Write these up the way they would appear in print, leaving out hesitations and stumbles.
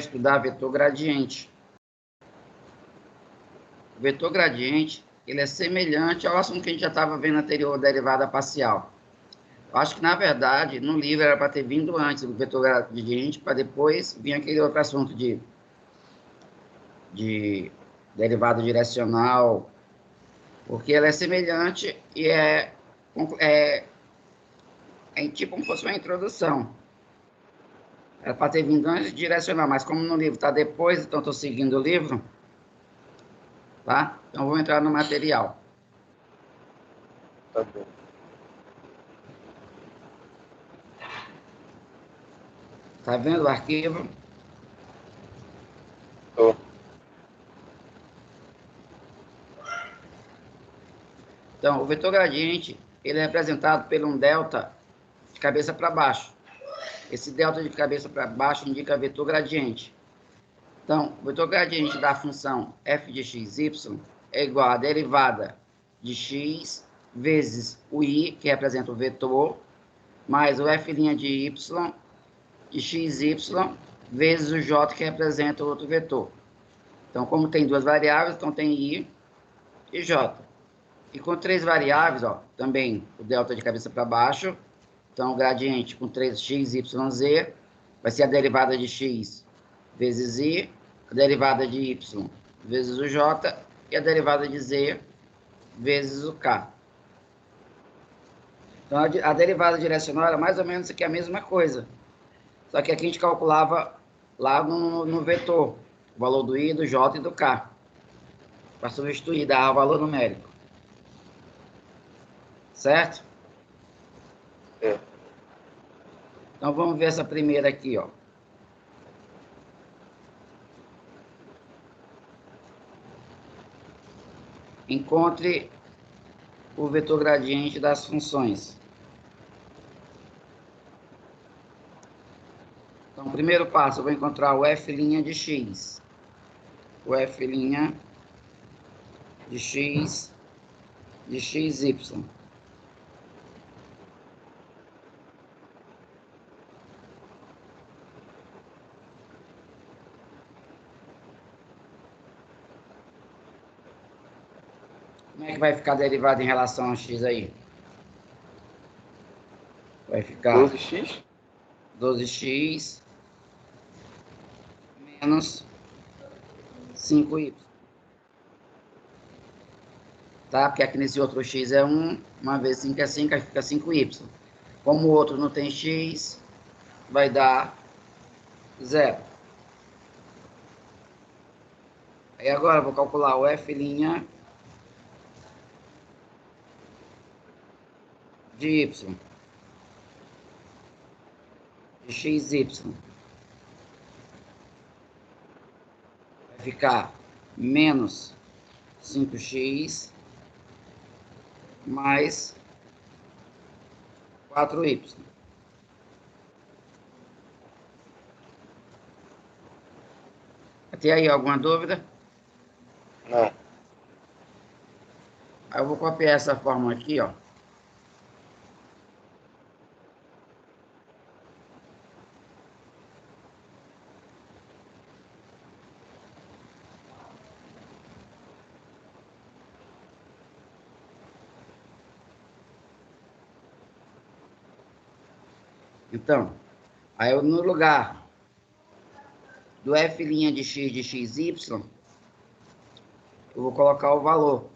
estudar vetor gradiente. O vetor gradiente, ele é semelhante ao assunto que a gente já estava vendo anterior, derivada parcial. Eu acho que, na verdade, no livro era para ter vindo antes o vetor gradiente, para depois vir aquele outro assunto de derivada direcional, porque ela é semelhante e é tipo como se fosse uma introdução. Era para ter vindo antes de direcional, mas como no livro está depois, então estou seguindo o livro, tá? Então vou entrar no material. Tá bom. Tá vendo o arquivo? Tô. Então, o vetor gradiente, ele é representado por um delta de cabeça para baixo. Esse delta de cabeça para baixo indica vetor gradiente. Então, o vetor gradiente da função f de xy é igual à derivada de x vezes o i, que representa o vetor, mais o f' de y de xy vezes o j, que representa o outro vetor. Então, como tem duas variáveis, então tem i e j. E com três variáveis, ó, também o delta de cabeça para baixo, então o gradiente com 3x, y, z, vai ser a derivada de x vezes i, a derivada de y vezes o j e a derivada de z vezes o k. Então a derivada direcional era mais ou menos aqui a mesma coisa. Só que aqui a gente calculava lá no vetor o valor do i, do j e do k, para substituir, dar o valor numérico. Certo? É. Então vamos ver essa primeira aqui, ó. Encontre o vetor gradiente das funções. Então, primeiro passo, eu vou encontrar o f' de x. O f' de x de xy. Como é que vai ficar a derivada em relação a x aí? Vai ficar 12x? 12x menos 5y. Tá? Porque aqui nesse outro x é 1, uma vez 5 é 5, aí fica 5y. Como o outro não tem x, vai dar 0. Aí agora eu vou calcular o f' de y, de xy. Vai ficar menos 5x mais 4y. Até aí, alguma dúvida? Não. Aí eu vou copiar essa fórmula aqui, ó. Então, aí eu, no lugar do f' de x de xy, eu vou colocar o valor.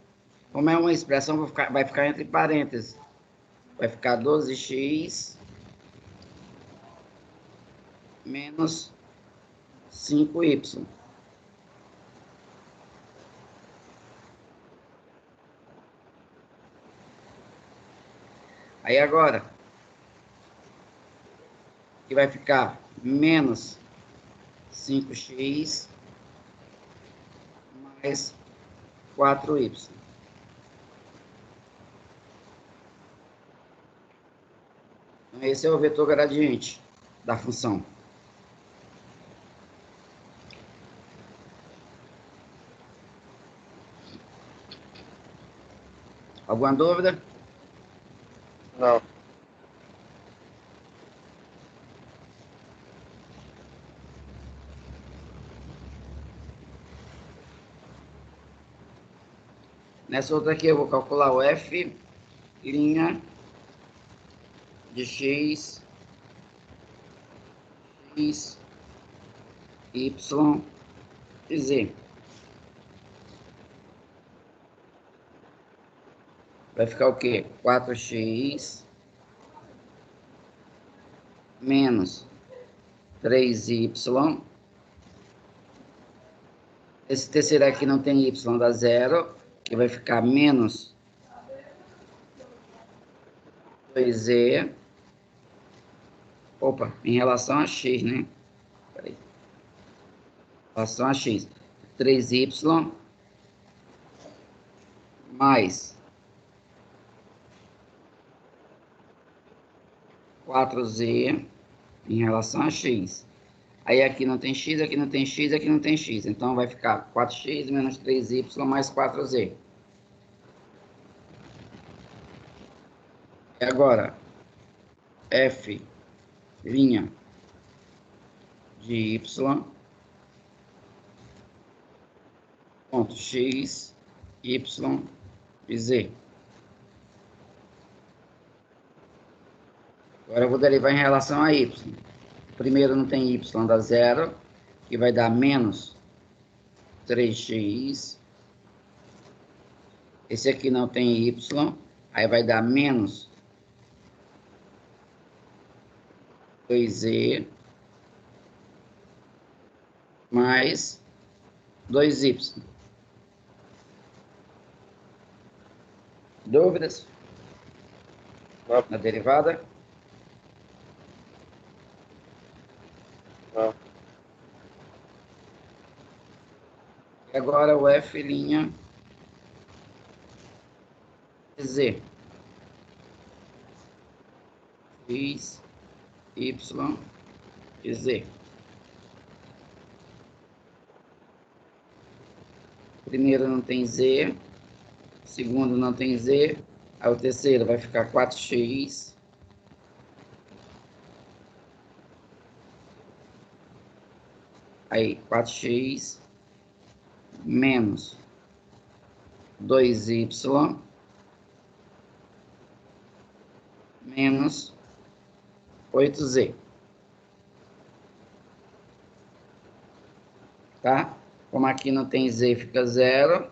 Como é uma expressão, vai ficar entre parênteses. Vai ficar 12x menos 5y. Aí agora, que vai ficar menos 5x mais 4y. Então, esse é o vetor gradiente da função. Alguma dúvida? Não. Nessa outra aqui eu vou calcular o f' de x, y e z. Vai ficar o quê? 4x menos 3y. Esse terceiro aqui não tem y, dá zero, que vai ficar menos 2z. Opa, em relação a x, né? Peraí. Em relação a x, 3y mais 4z em relação a x. Aí aqui não tem x, aqui não tem x, aqui não tem x. Então vai ficar 4x menos 3y mais 4z. E agora, f' de y ponto x, y e z. Agora eu vou derivar em relação a y. Primeiro não tem y, dá zero, que vai dar menos 3x. Esse aqui não tem y, aí vai dar menos 2z mais 2y. Dúvidas Não. na derivada? Não. E agora o f' z. X, y e z. Primeiro não tem z, segundo não tem z, aí o terceiro vai ficar 4x aí 4x menos 2y menos 8z. Tá? Como aqui não tem z, fica zero.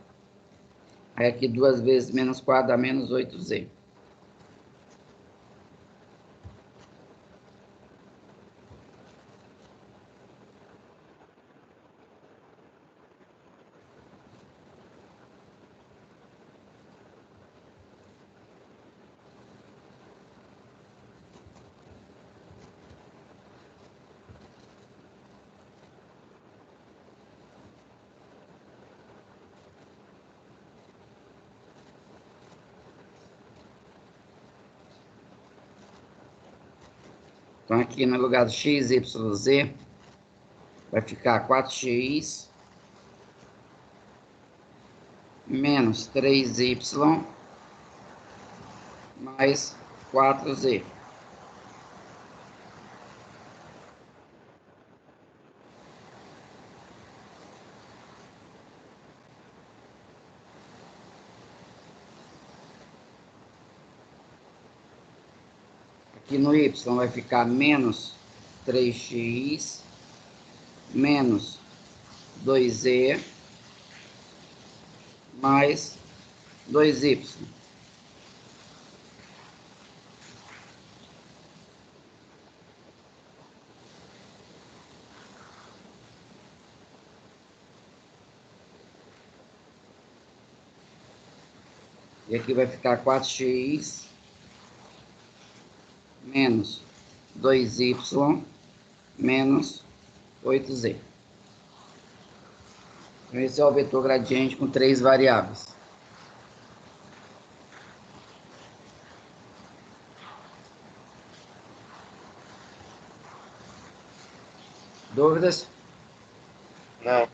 Aí aqui 2 vezes menos 4 dá menos 8z. Então aqui no lugar do x, y, z, vai ficar 4x menos 3y mais 4z. Aqui no y vai ficar menos 3x menos 2z mais 2y. E aqui vai ficar 4x menos 2y menos 8z. Então, esse é o vetor gradiente com 3 variáveis. Dúvidas? Não.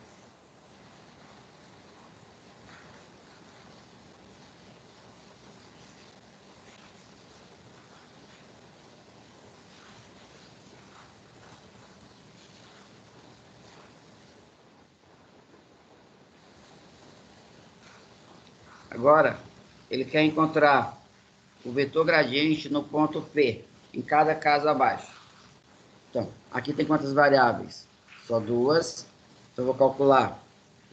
Agora, ele quer encontrar o vetor gradiente no ponto P, em cada caso abaixo. Então, aqui tem quantas variáveis? Só duas. Então, eu vou calcular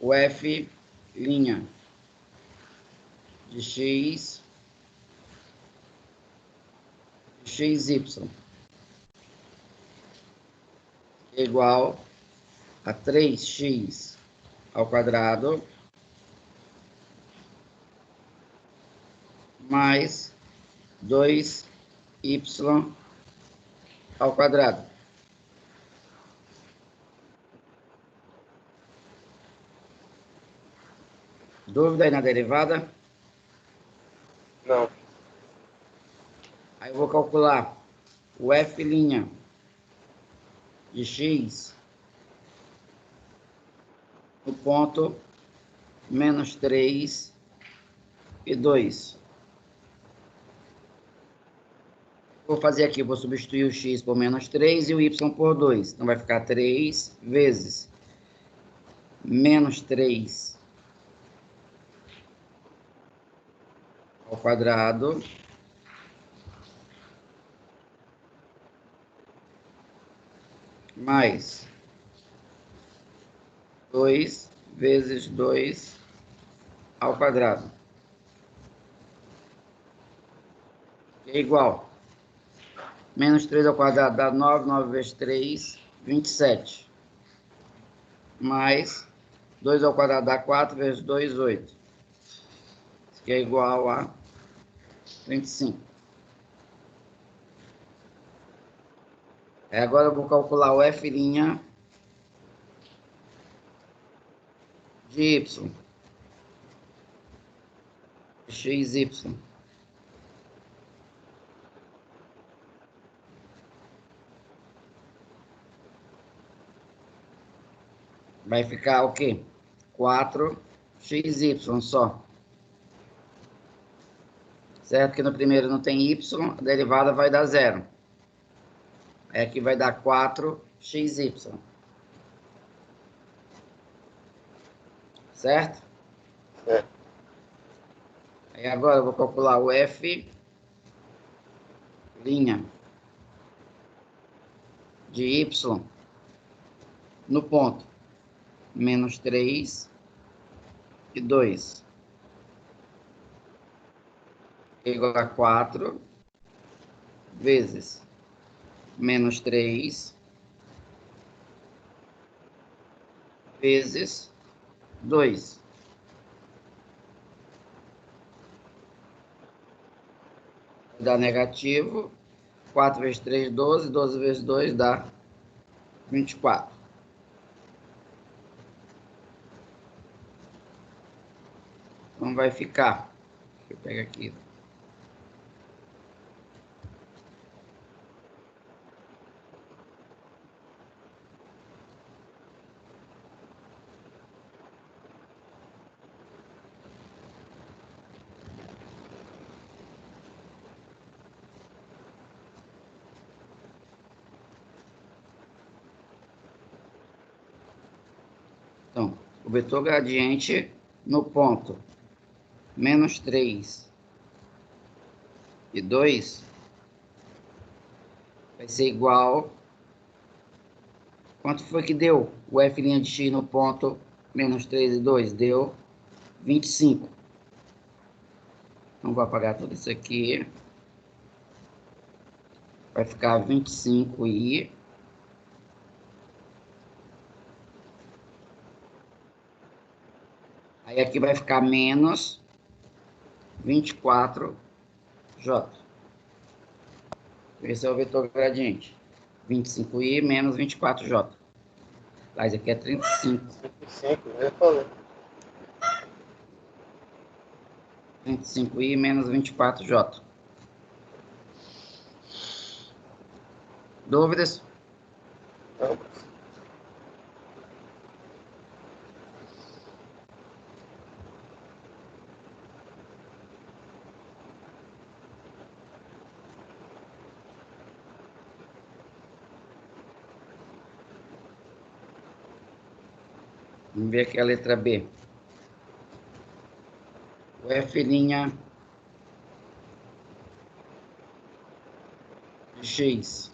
o f' de x, xy, é igual a 3x ao quadrado mais 2y ao quadrado. Dúvida aí na derivada? Não. Aí eu vou calcular o f' de x no ponto menos 3 e 2. Vou fazer aqui, vou substituir o x por menos 3 e o y por 2. Então vai ficar 3 vezes menos 3 ao quadrado mais 2 vezes 2 ao quadrado, que é igual. Menos 3 ao quadrado dá 9, 9 vezes 3, 27. Mais 2 ao quadrado dá 4 vezes 2, 8. Isso que é igual a 25. Agora eu vou calcular o f' de y, xy. Vai ficar o quê? 4xy só. Certo que no primeiro não tem y, a derivada vai dar zero. Aí aqui vai dar 4xy. Certo? É. Aí agora eu vou calcular o f' de y no ponto menos 3 e 2. Igual a 4 vezes menos 3 vezes 2. Dá negativo. 4 vezes 3, 12. 12 vezes 2 dá 24. Então vai ficar. Deixa eu pegar aqui. Então, o vetor gradiente no ponto menos 3 e 2 vai ser igual. Quanto foi que deu o f' de x no ponto menos 3 e 2? Deu 25. Então, vou apagar tudo isso aqui. Vai ficar 25i. Aí aqui vai ficar menos 24j. Esse é o vetor gradiente. 25i menos 24j. Mas aqui é 35. 25, eu falei. 35i menos 24j. Dúvidas? Não. Vamos ver aqui a letra B. O F' de x.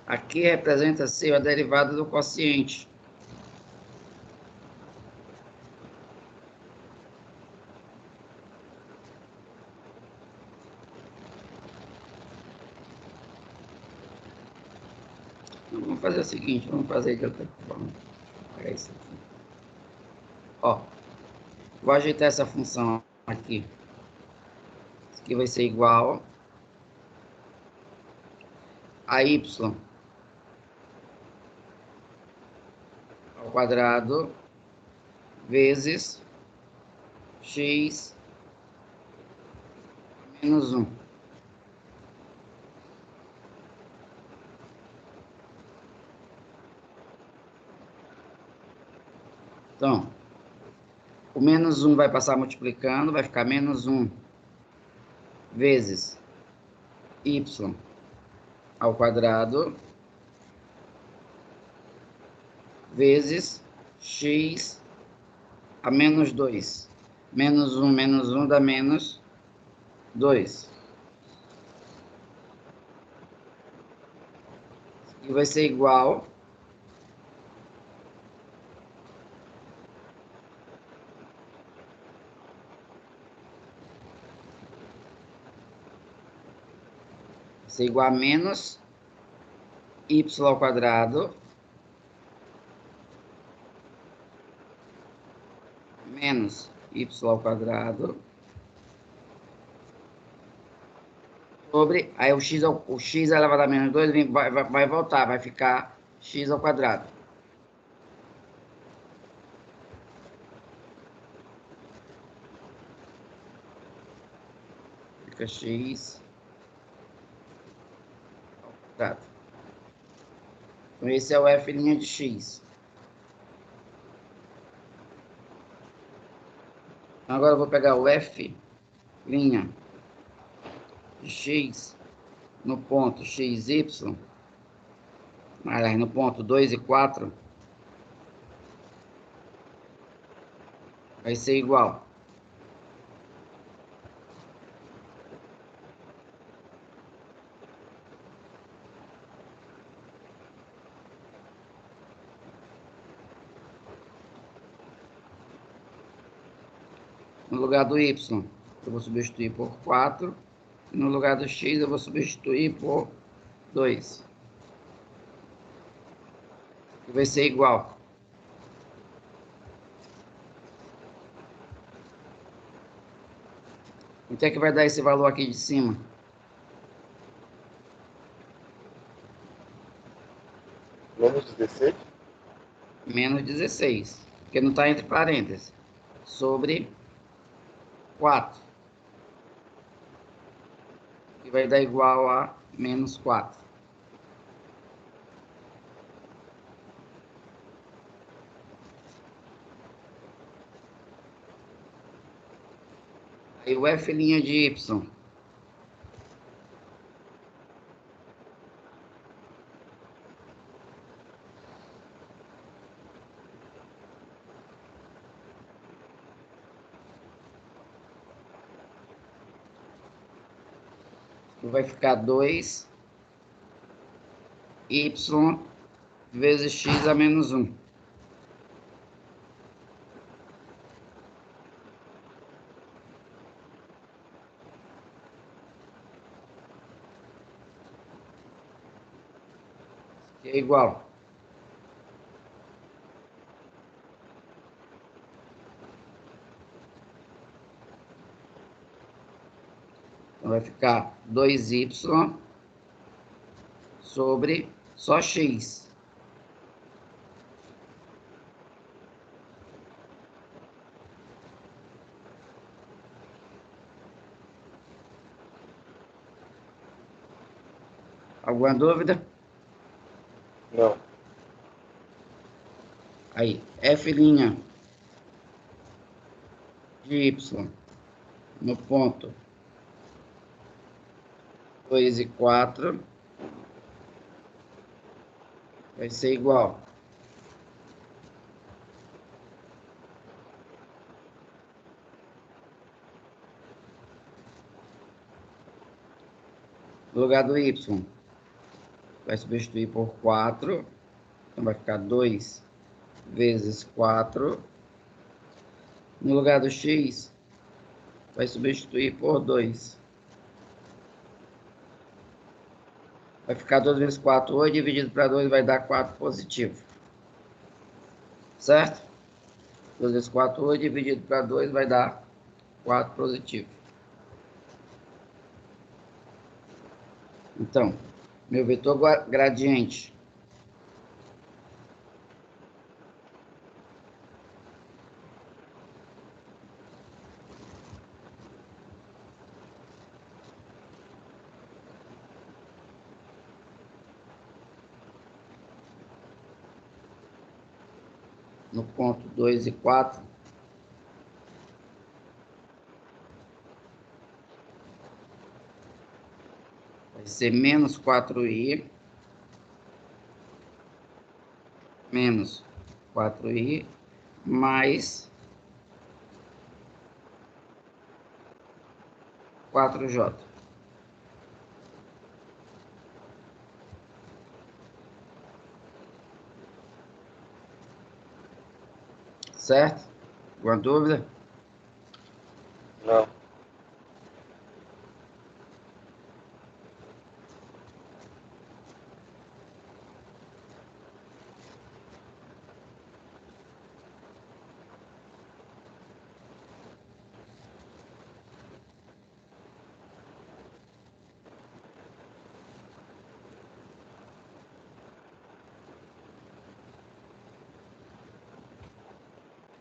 Aqui representa-se a derivada do quociente. Então, vamos fazer o seguinte, vamos fazer de outra forma. Vou pegar isso aqui. Ó, vou ajeitar essa função aqui. Isso aqui vai ser igual a y ao quadrado vezes x menos 1. Então, o menos 1 vai passar multiplicando, vai ficar menos 1 vezes y ao quadrado vezes x a menos 2. Menos 1 dá menos 2. E vai ser igual a menos y ao quadrado menos y ao quadrado sobre, aí o x elevado a menos 2 vai voltar, vai ficar x ao quadrado. Fica x ao quadrado. Então esse é o f' de x. Agora eu vou pegar o f' de x no ponto xy, aliás, no ponto 2 e 4, vai ser igual no lugar do y, eu vou substituir por 4. E no lugar do x, eu vou substituir por 2. E vai ser igual. Quanto é que vai dar esse valor aqui de cima? Menos 16? Menos 16. Porque não está entre parênteses. Sobre 4. Que vai dar igual a menos 4. Aí o f' de y vai ficar 2y vezes x a menos 1. Que é igual. Então vai ficar 2y sobre só x. Alguma dúvida? Não. Aí, f' de y no ponto 2 e 4 vai ser igual no lugar do y, vai substituir por 4, então vai ficar 2 vezes 4. No lugar do x, vai substituir por 2. Vai ficar 2 vezes 4, 8, dividido para 2 vai dar 4 positivo. Certo? 2 vezes 4, 8, dividido para 2 vai dar 4 positivo. Então, meu vetor gradiente no ponto 2 e 4 vai ser menos 4i menos 4i mais 4j. Certo? Alguma dúvida? Não.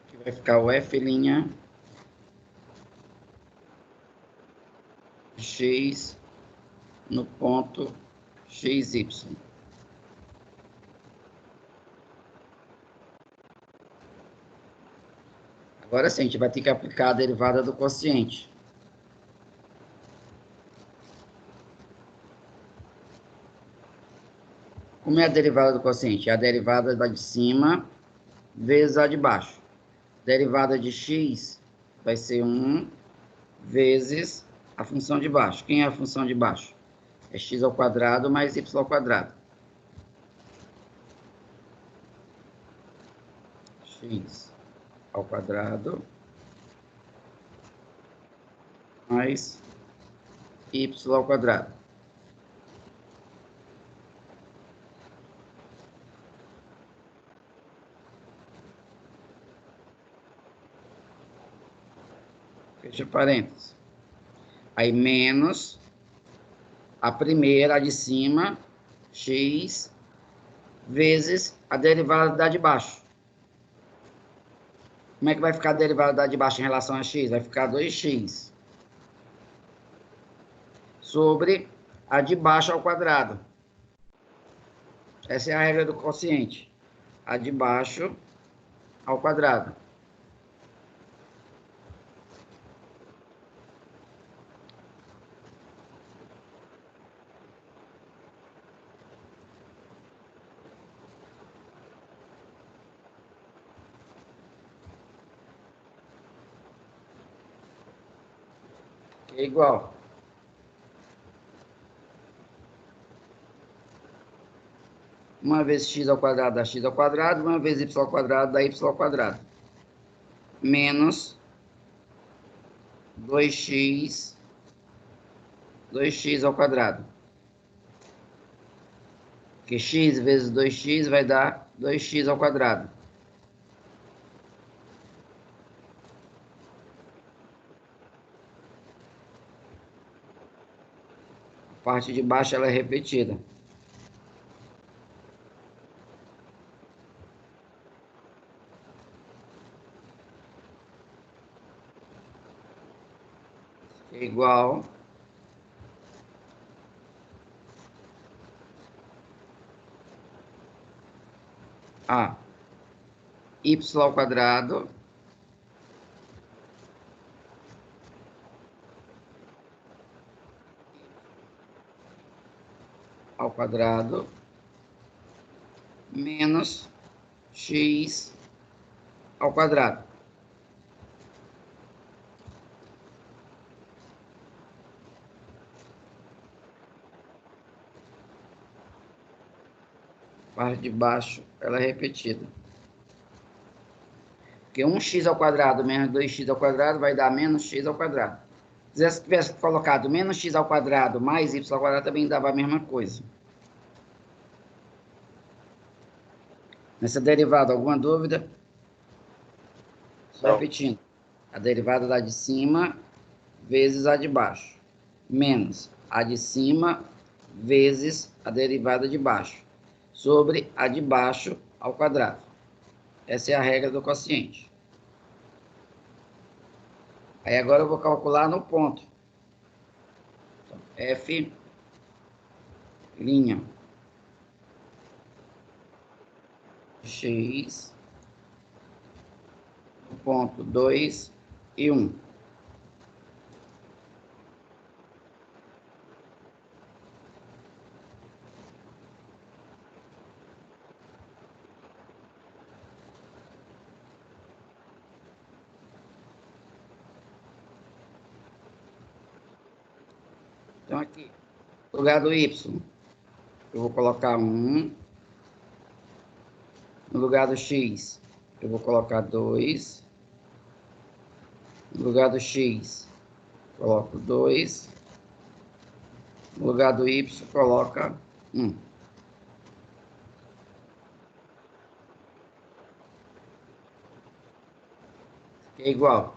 Aqui vai ficar o f' x no ponto xy. Agora sim, a gente vai ter que aplicar a derivada do quociente. Como é a derivada do quociente? É a derivada da de cima vezes a de baixo. Derivada de x vai ser 1 vezes a função de baixo. Quem é a função de baixo? É x ao quadrado mais y ao quadrado. X ao quadrado mais y ao quadrado. Fecha parênteses. Aí menos a primeira, a de cima, x, vezes a derivada da de baixo. Como é que vai ficar a derivada da de baixo em relação a x? Vai ficar 2x sobre a de baixo ao quadrado. Essa é a regra do quociente. A de baixo ao quadrado. Que é igual. Uma vez x ao quadrado dá x ao quadrado, uma vez y ao quadrado dá y ao quadrado. Menos 2x ao quadrado. Porque x vezes 2x vai dar 2x ao quadrado. A parte de baixo ela é repetida. É igual a y ao quadrado ao quadrado menos x ao quadrado. A parte de baixo, ela é repetida. Porque 1x ao quadrado menos 2x ao quadrado vai dar menos x ao quadrado. Se tivesse colocado menos x ao quadrado mais y ao quadrado, também dava a mesma coisa. Nessa derivada, alguma dúvida? Só repetindo. A derivada da de cima vezes a de baixo. Menos a de cima vezes a derivada de baixo. Sobre a de baixo ao quadrado. Essa é a regra do quociente. Aí agora eu vou calcular no ponto. Então, F' x no ponto 2 e 1. Então, aqui, no lugar do y, eu vou colocar 1. No lugar do x, eu vou colocar 2. No lugar do x, coloco 2. No lugar do y, coloca 1. Que é igual.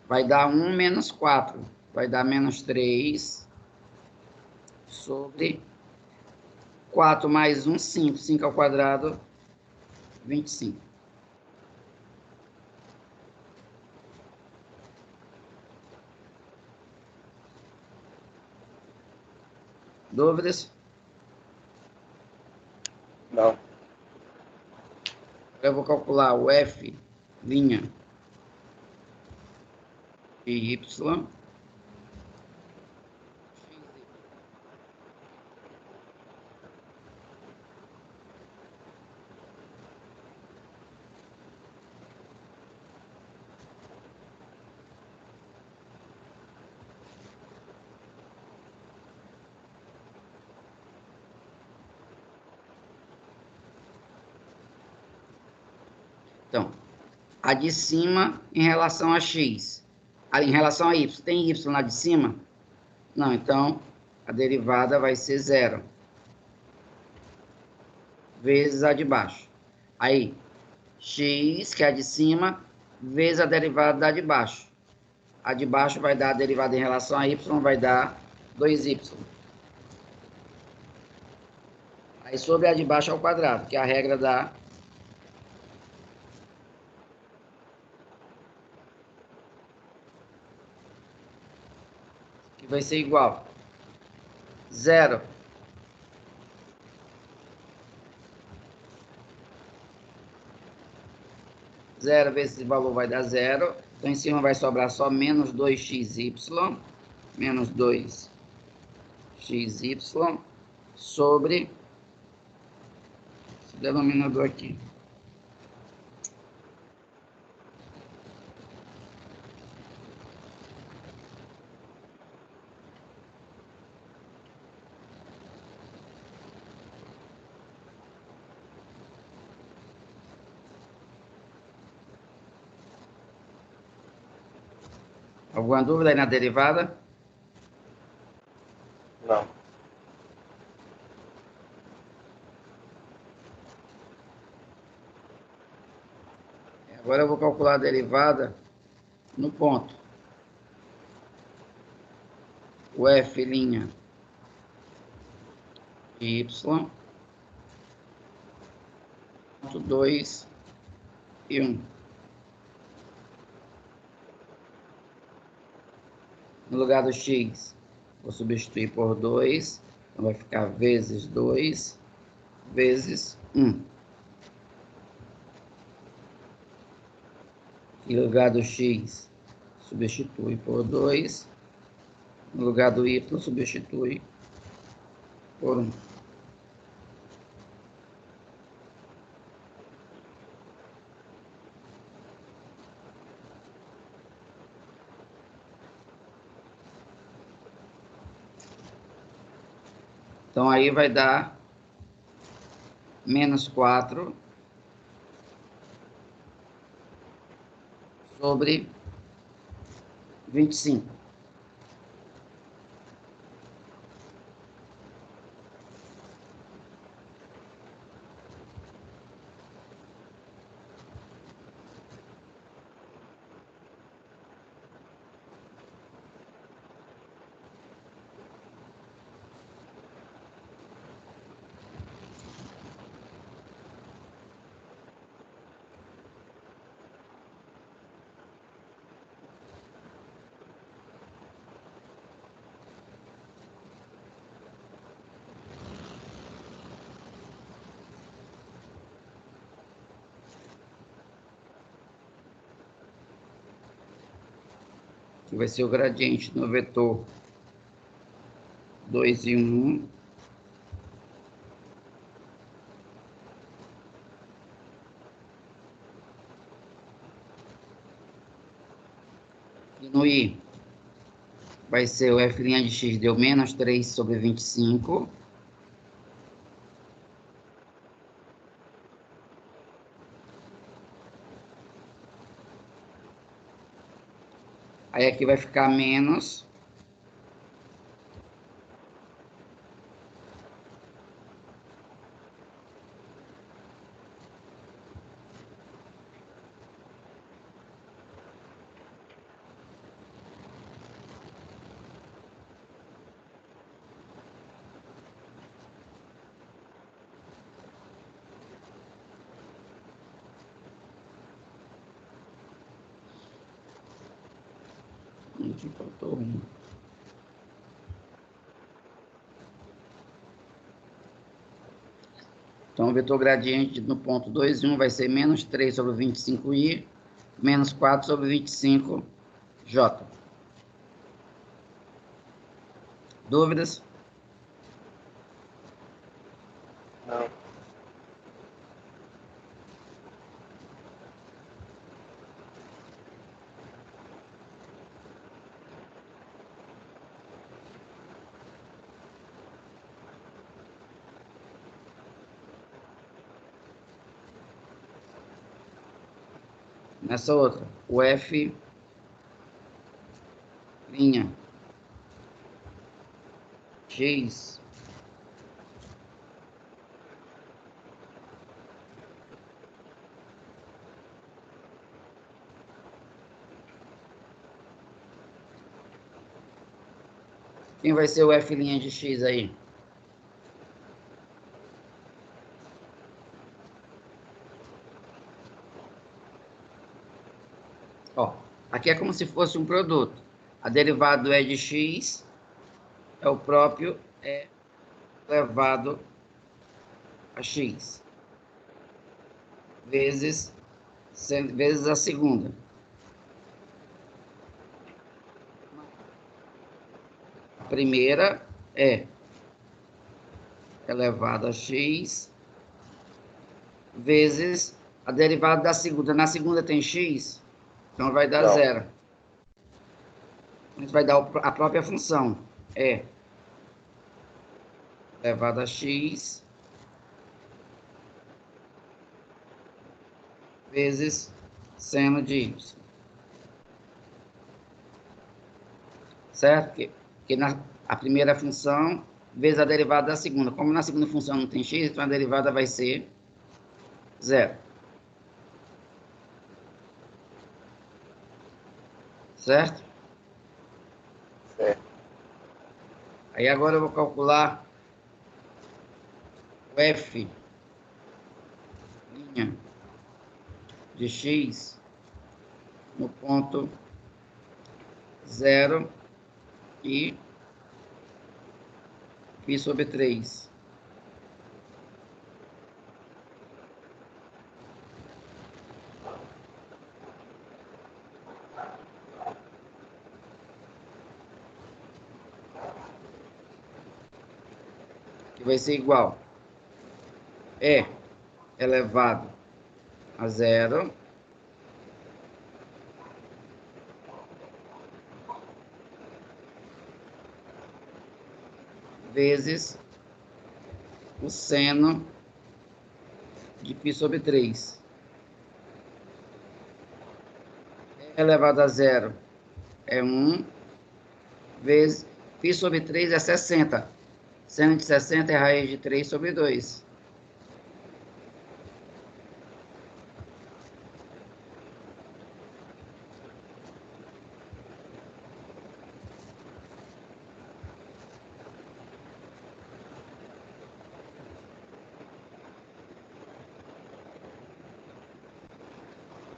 Vai dar 1 menos 4. Vai dar menos 3 sobre 4 mais 1, 5. 5 ao quadrado, 25. Dúvidas? Não. Eu vou calcular o F' de y. Então, a de cima em relação a x. Em relação a y. Tem y lá de cima? Não, então a derivada vai ser 0. Vezes a de baixo. Aí, x, que é a de cima, vezes a derivada da de baixo. A de baixo vai dar a derivada em relação a y, vai dar 2y. Aí, sobre a de baixo ao quadrado, que é a regra da... que vai ser igual. 0. Zero vezes esse valor vai dar 0. Então, em cima vai sobrar só menos 2xy. Menos 2xy sobre esse denominador aqui. Alguma dúvida aí na derivada? Não. Agora eu vou calcular a derivada no ponto. O F' de y, ponto 2 e 1. No lugar do x, vou substituir por 2. Então, vai ficar vezes 2, vezes 1. E no lugar do x, substitui por 2. No lugar do y, substitui por 1. Então, aí vai dar menos 4 sobre 25. Que vai ser o gradiente no vetor 2 e 1. E no i vai ser o f' de x deu menos 3 sobre 25. Aí aqui vai ficar menos. Aqui faltou 1. Então, o vetor gradiente no ponto 2 e 1 vai ser menos 3 sobre 25i, menos 4 sobre 25j. Dúvidas? Não. Nessa outra, o f' x quem vai ser o f' de x aí? Ó, aqui é como se fosse um produto. A derivada do e de x é o próprio e elevado a x vezes a segunda. A primeira é elevado a x vezes a derivada da segunda. Na segunda tem x, então vai dar 0. A gente vai dar a própria função. É elevado a x vezes seno de y. Certo? Porque a primeira função vezes a derivada da segunda. Como na segunda função não tem x, então a derivada vai ser 0. Certo? Certo. Aí agora eu vou calcular o f' de x no ponto 0 e π sobre 3. que vai ser igual E elevado a zero vezes o seno de π sobre 3. E elevado a zero é 1 vezes π sobre 3 é 60. Seno de 60 é raiz de 3 sobre 2.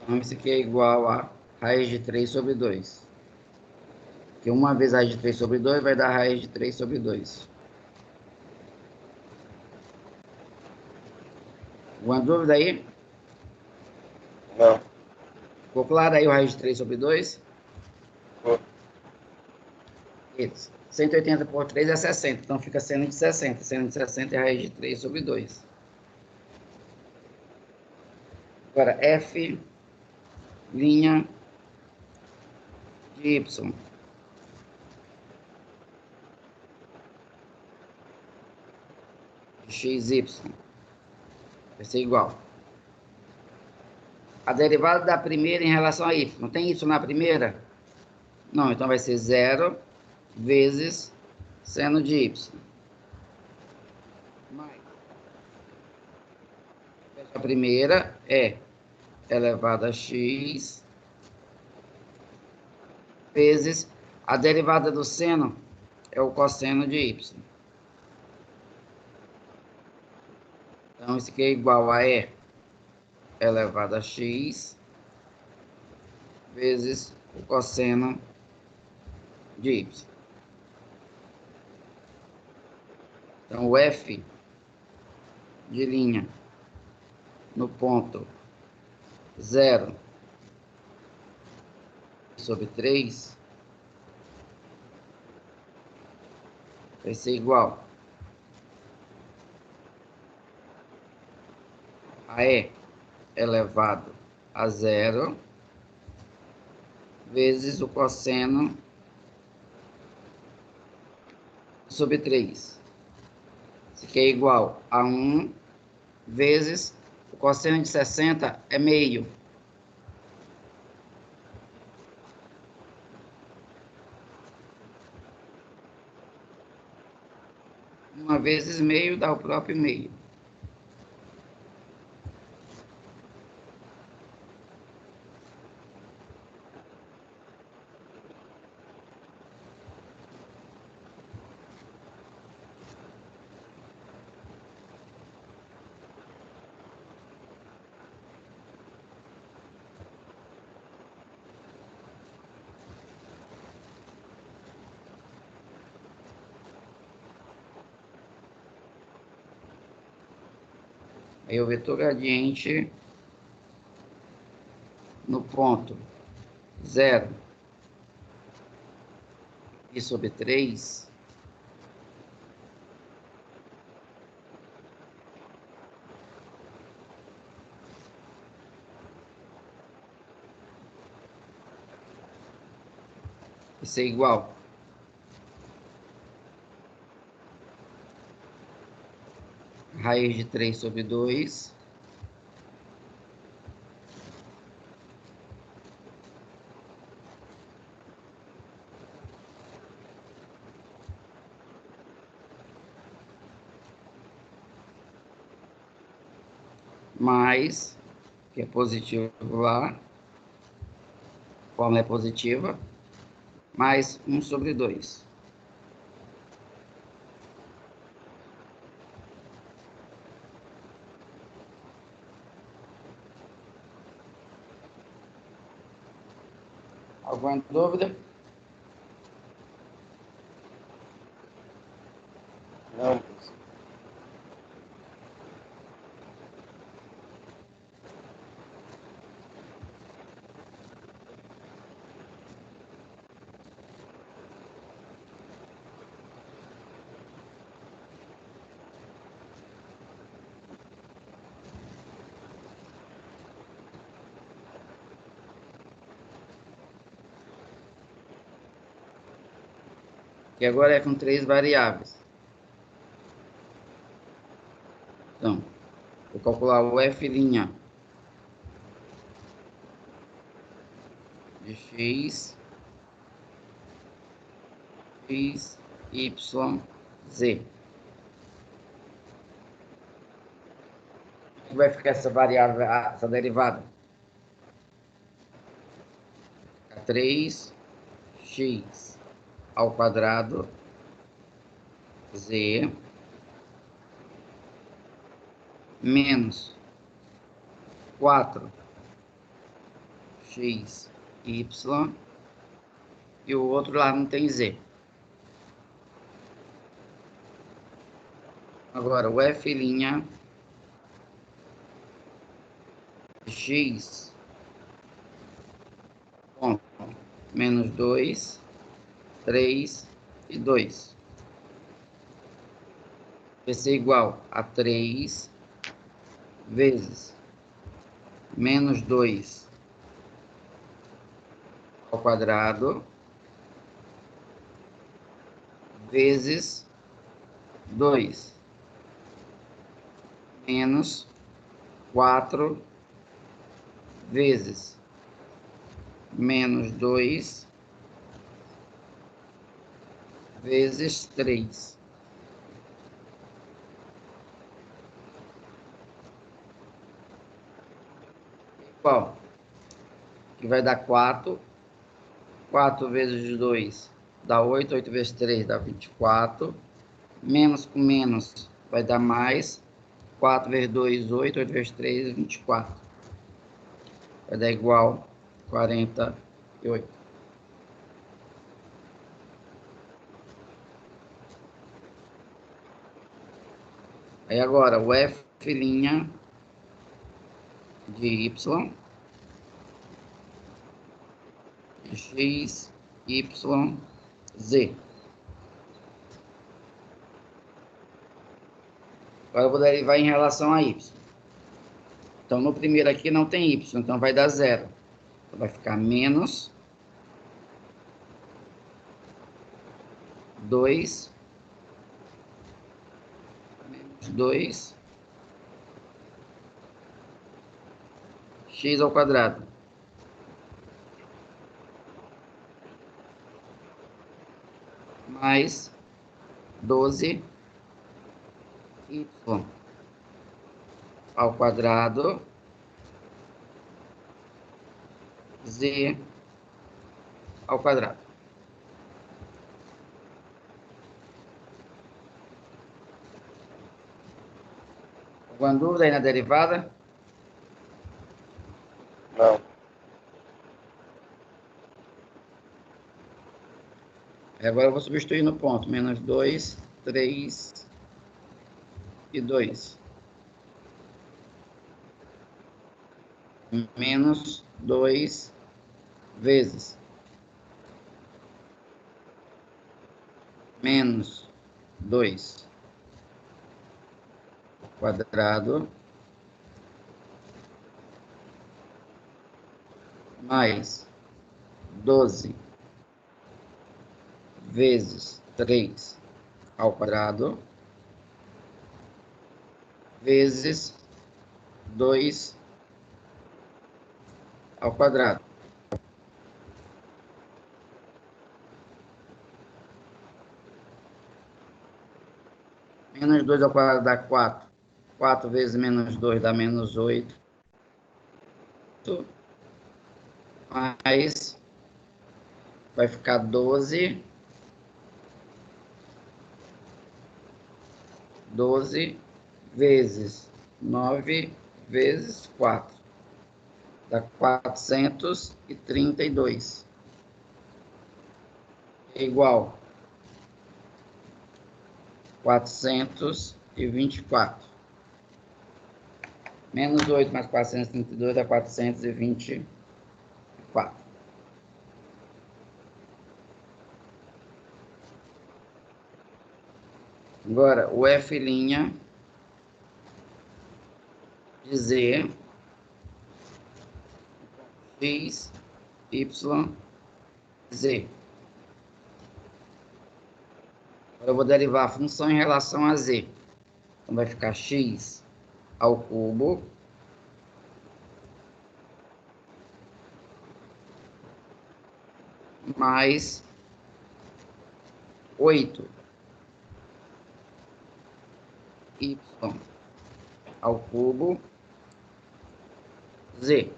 Então, isso aqui é igual a raiz de 3 sobre 2. Porque uma vez raiz de 3 sobre 2 vai dar raiz de 3 sobre 2. Alguma dúvida aí? Não. Ficou claro aí o raiz de 3 sobre 2? Ficou. 180 por 3 é 60, então fica seno de 60. Seno de 60 é raiz de 3 sobre 2. Agora, f' de y. De xy. Vai ser igual. A derivada da primeira em relação a y. Não tem y na primeira? Não, então vai ser 0 vezes seno de y. Mais. A primeira é elevado a x vezes a derivada do seno é o cosseno de y. Então, isso aqui é igual a E elevado a x vezes o cosseno de y. Então, o f de linha no ponto 0 sobre 3 vai ser igual a E elevado a 0 vezes o cosseno sobre 3. Isso aqui é igual a 1 vezes o cosseno de 60 é meio. Uma vezes meio dá o próprio meio. Aí o vetor gradiente no ponto 0 e sobre 3 vai ser igual a raiz de 3 sobre 2 mais, que é positivo lá, a fórmula é positiva, mais 1 sobre 2. Alguma dúvida? Não, professor. que agora é com 3 variáveis. Então, vou calcular o f' de x, x, y, z. Como vai ficar essa variável, essa derivada? 3x ao quadrado z menos 4x y e o outro lá não tem z. Agora o f' x ponto menos 2, 3 e 2 vai ser igual a 3 vezes menos 2 ao quadrado vezes 2 menos 4 vezes menos 2 vezes 3. Igual, que vai dar 4. 4 vezes 2 dá 8. 8 vezes 3 dá 24. Menos com menos vai dar mais. 4 vezes 2, 8. 8 vezes 3, 24. Vai dar igual 48. Aí agora o f' de y, de x, y, z. Agora eu vou derivar em relação a y. Então no primeiro aqui não tem y, então vai dar 0. Então vai ficar menos 2 menos 2 x ao quadrado mais 12 y ao quadrado z ao quadrado. Alguma dúvida aí na derivada? Não. Agora eu vou substituir no ponto. Menos 2, 3 e 2. Menos 2 vezes. Menos 2 quadrado mais 12 vezes 3 ao quadrado vezes 2 ao quadrado. Menos 2 ao quadrado dá 4. 4 vezes menos 2 dá menos 8. Mais vai ficar 12. 12 vezes 9 vezes 4. Dá 432. É igual 424. Menos 8 mais 432 dá 424. Agora, o f' de z, x, y, z. Agora eu vou derivar a função em relação a z. Então vai ficar x ao cubo mais 8 y ao cubo z.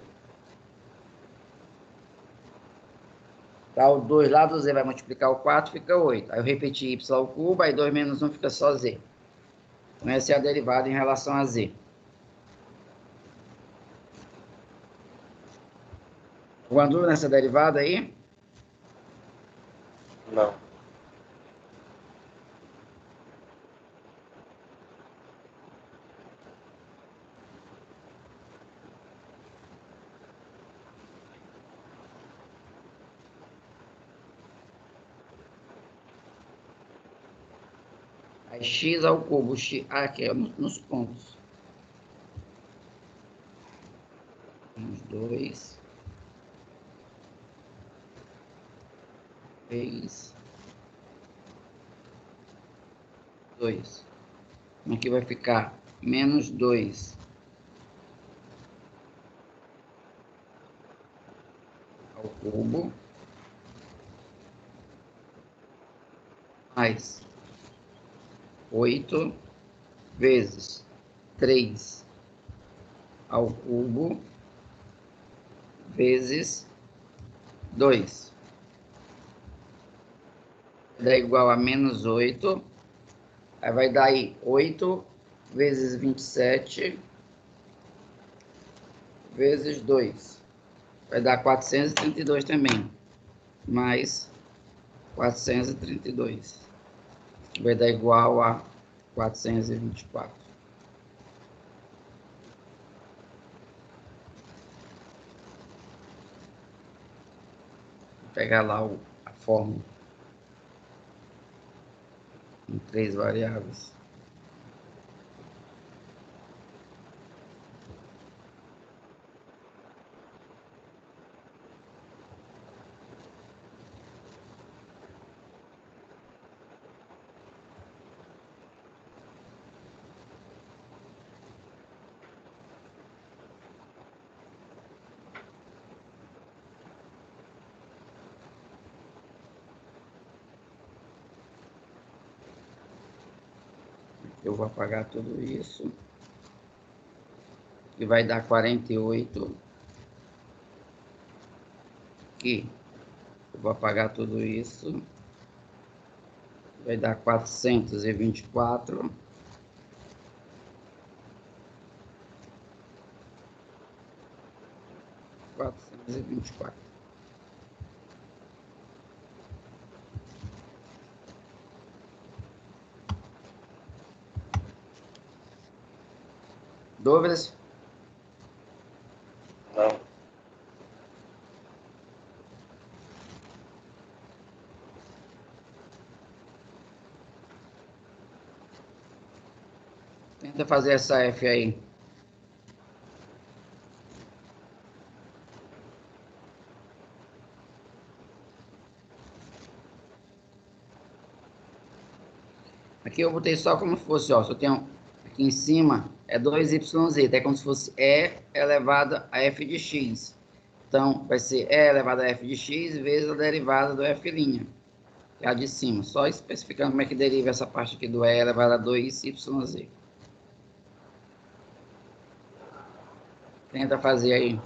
Para o 2 lá do z vai multiplicar o 4, fica 8. Aí eu repeti y ao cubo, aí 2 menos 1 fica só z. Então essa é a derivada em relação a z. Alguma dúvida nessa derivada aí? Não. Aí x ao cubo, x, aqui nos pontos. Uns 2, 3, 2. Aqui vai ficar menos 2 ao cubo mais 8 vezes 3 ao cubo vezes 2. Dá igual a menos 8. Aí vai dar aí 8 vezes 27 vezes 2. Vai dar 432 também. Mais 432. Vai dar igual a 424. Vou pegar lá a fórmula em 3 variáveis. Eu vou apagar tudo isso. Que vai dar 48. Aqui. Eu vou apagar tudo isso. Vai dar 424. Dúvidas? Não. Tenta fazer essa F aí. Aqui eu botei só como se fosse, ó, só tenho aqui em cima é 2yz, é como se fosse E elevado a f de x. Então, vai ser E elevado a f de x vezes a derivada do f', que é a de cima. Só especificando como é que deriva essa parte aqui do E elevado a 2yz. Tenta fazer aí.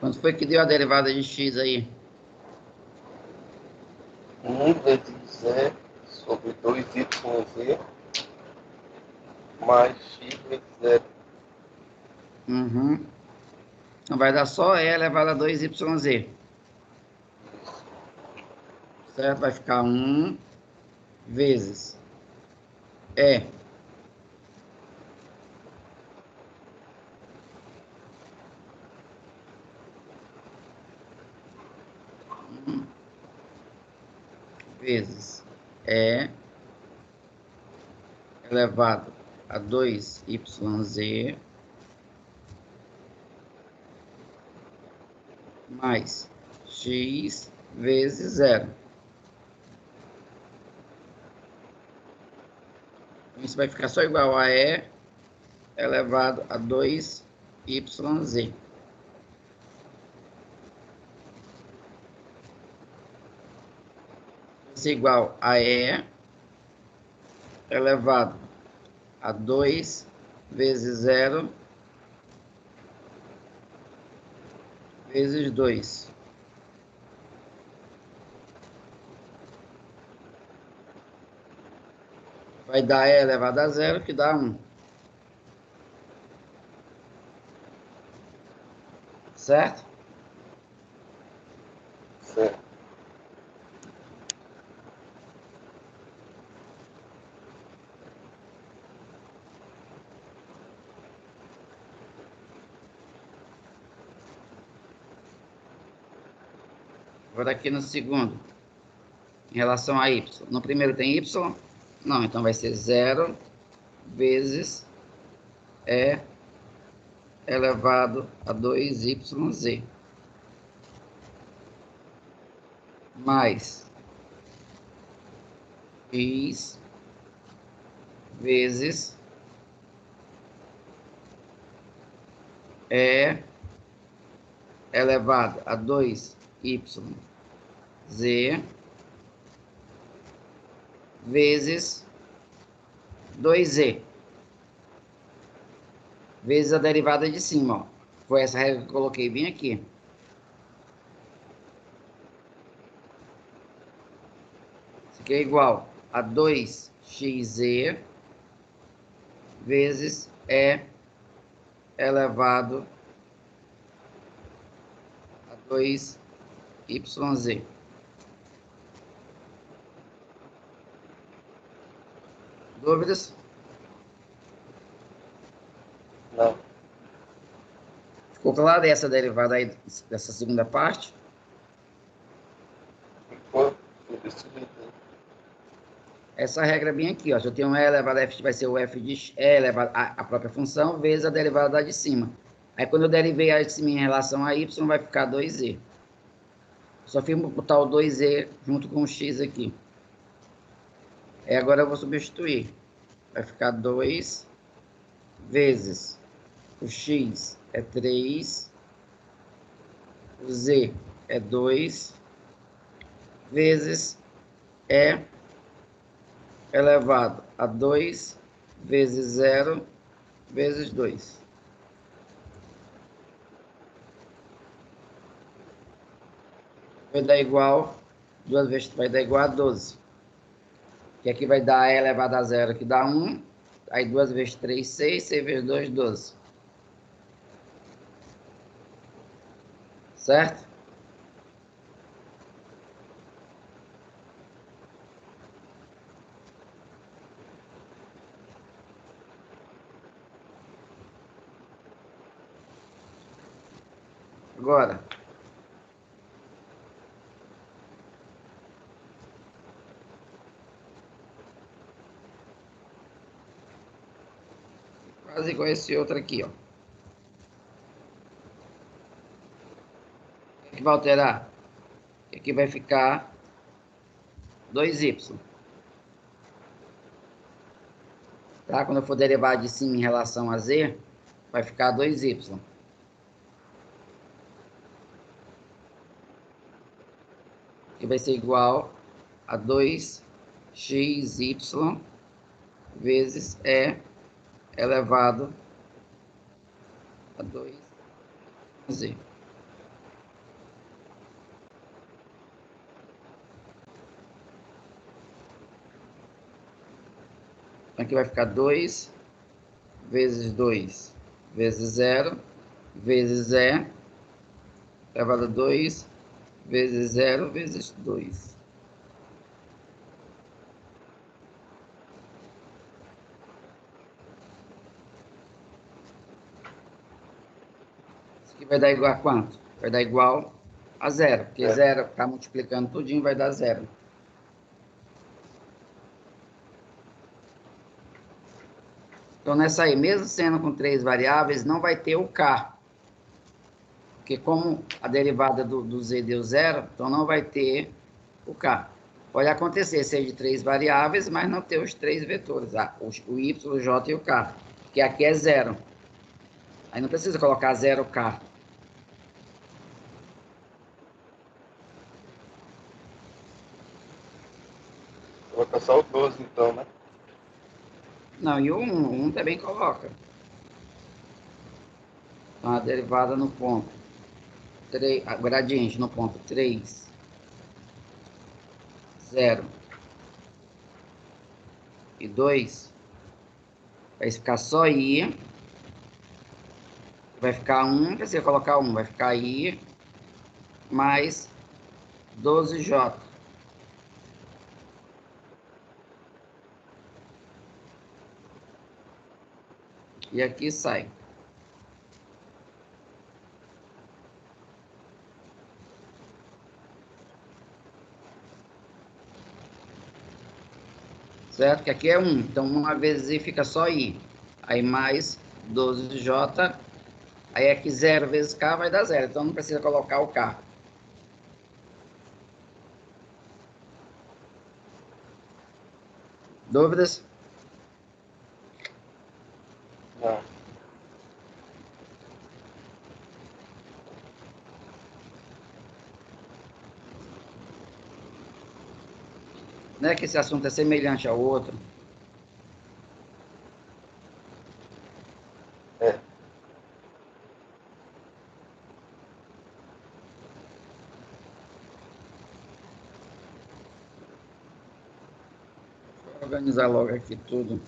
Quanto foi que deu a derivada de x aí? 1 vezes z sobre 2yz mais x vezes zero. Uhum. Então vai dar só E elevado a 2yz. Certo? Vai ficar 1 vezes E. Vezes E elevado a 2yz mais x vezes zero. Isso vai ficar só igual a E elevado a 2yz. Isso é igual a E elevado a 2 vezes zero vezes 2. Vai dar E elevado a zero, que dá 1. Certo? Certo. Agora aqui no segundo, em relação a y. No primeiro tem y? Não, então vai ser 0 vezes E elevado a 2yz. Mais x vezes E elevado a 2yz vezes 2z. Vezes a derivada de cima, ó. Foi essa regra que eu coloquei bem aqui. Isso aqui é igual a 2xz vezes E elevado a 2yz. Dúvidas? Não. Ficou clara essa derivada aí, dessa segunda parte? Ficou substituído. Essa regra bem aqui, ó. Se eu tenho um E elevado a f, vai ser o f de E elevado a própria função vezes a derivada de cima. Aí quando eu derivei a de cima em relação a y, vai ficar 2z. Só fiz botar o 2z junto com o x aqui. Aí agora eu vou substituir. Vai ficar 2 vezes o x é 3, o z é 2, vezes E elevado a 2 vezes 0 vezes 2. Vai dar igual, duas vezes vai dar igual a 12. Que aqui vai dar E elevado a 0, que dá 1. Aí 2 vezes 3, 6, 6 vezes 2, 12. Certo? Agora, quase igual esse outro aqui, ó. O que vai alterar? Aqui vai ficar 2y. Tá? Quando eu for derivar de cima em relação a z, vai ficar 2y. Que vai ser igual a 2xy vezes E elevado a 2z. Aqui vai ficar 2 vezes 2 vezes 0 vezes E elevado a 2 vezes 0 vezes 2. Isso aqui vai dar igual a quanto? Vai dar igual a 0, porque 0 está multiplicando tudinho, vai dar 0. Então, nessa aí, mesmo sendo com 3 variáveis, não vai ter o K. Porque como a derivada do Z deu 0, então não vai ter o K. Pode acontecer ser de 3 variáveis, mas não ter os 3 vetores, o Y, o J e o K. Porque aqui é 0. Aí não precisa colocar 0K. Coloca só o 12, então, né? Não, e o 1 também coloca. Então, a derivada no ponto 3, a gradiente no ponto 3, 0 e 2, vai ficar só I, vai ficar 1, não precisa colocar 1, vai ficar I mais 12J. E aqui sai. Certo? Que aqui é 1. Então, uma vezes I fica só I. Aí mais 12J. Aí aqui 0 vezes K vai dar 0. Então, não precisa colocar o K. Dúvidas? Não. Não é que esse assunto é semelhante ao outro. É. Vou organizar logo aqui tudo.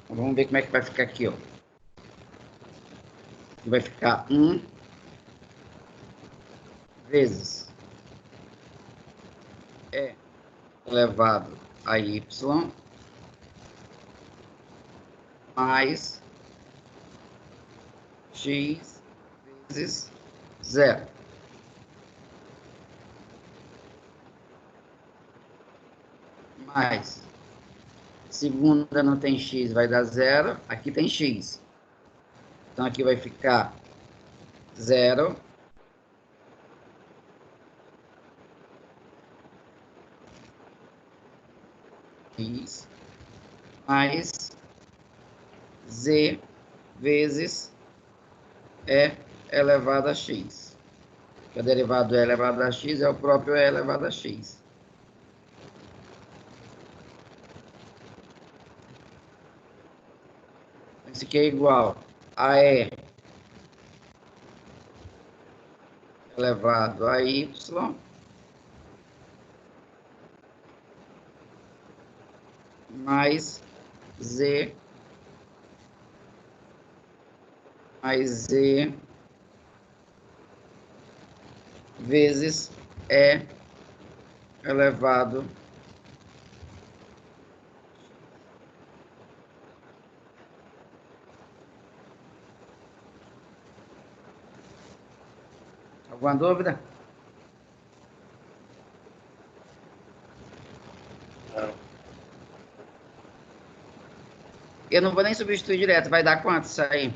Vamos ver como é que vai ficar aqui, ó. Vai ficar 1 vezes E elevado a Y mais X vezes 0. Mais segunda não tem X, vai dar 0. Aqui tem X. Então, aqui vai ficar 0 X mais Z vezes E elevado a X. Que a derivada do E elevado a X é o próprio E elevado a X. Isso aqui é igual a E elevado a Y mais Z vezes E elevado alguma dúvida? Não. Eu não vou nem substituir direto, vai dar quanto isso aí?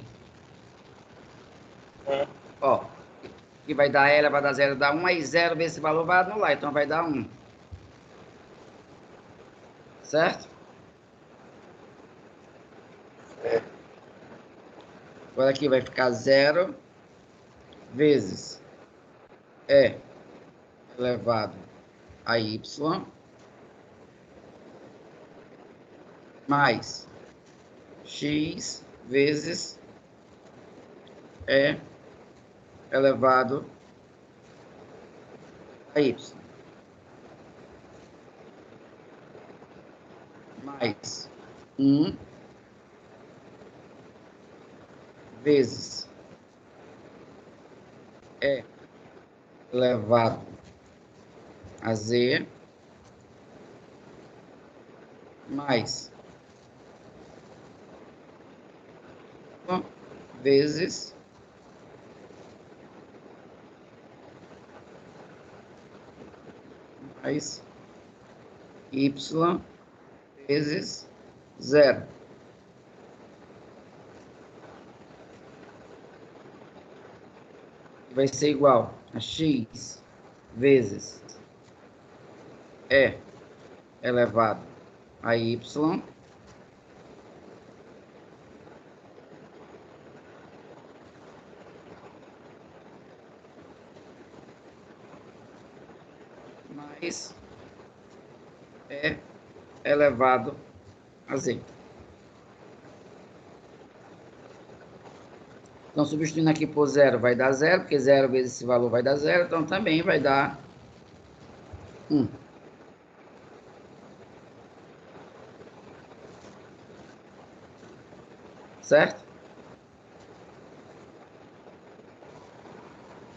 Ó, que vai dar L, vai dar 0, dá 1, aí 0 vezes esse valor vai anular, então vai dar 1. Certo? É. Agora aqui vai ficar 0 vezes E elevado a Y mais X vezes E elevado a Y mais 1 vezes E elevado a Z mais 1 vezes mais Y vezes 0. Vai ser igual a X vezes E elevado a Y mais E elevado a Z. Então, substituindo aqui por 0 vai dar 0, porque 0 vezes esse valor vai dar 0, então também vai dar 1. Certo?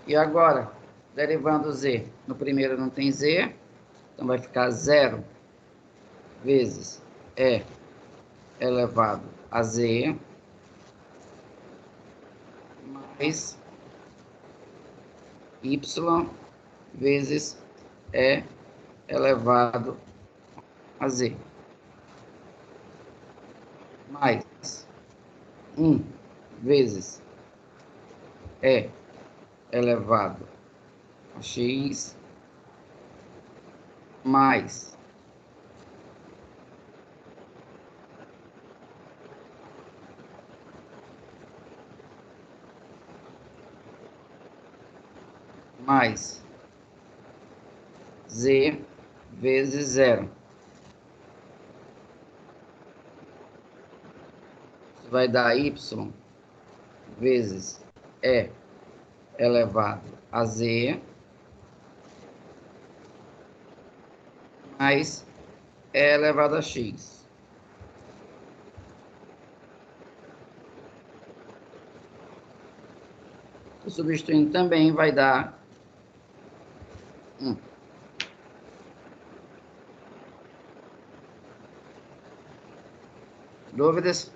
E agora, derivando Z. No primeiro não tem Z, então vai ficar 0 vezes E elevado a Z mais Y vezes E elevado a Z mais 1 vezes E elevado a X mais Z vezes 0. Isso vai dar Y vezes E elevado a Z mais E elevado a X. Substituindo também vai dar 1. Dúvidas?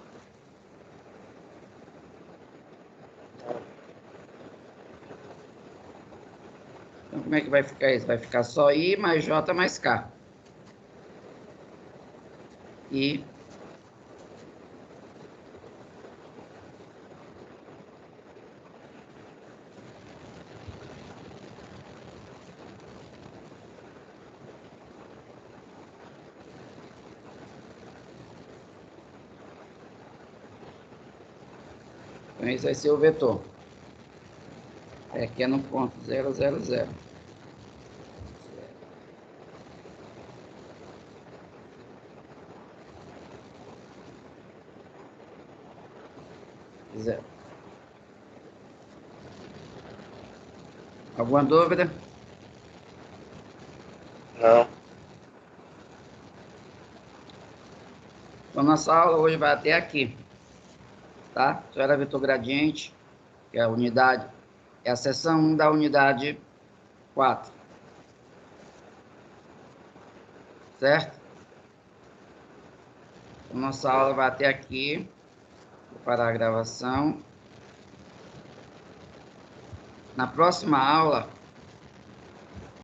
Então, como é que vai ficar isso? Vai ficar só I mais J mais K. I então, esse vai ser o vetor. Aqui é no ponto 0, 0, 0. 0. Alguma dúvida? Não. Então, nossa aula hoje vai até aqui, tá? Isso era vetor gradiente, que é a unidade, é a seção 1 da unidade 4. Certo? Então, nossa aula vai até aqui. Vou parar a gravação. Na próxima aula,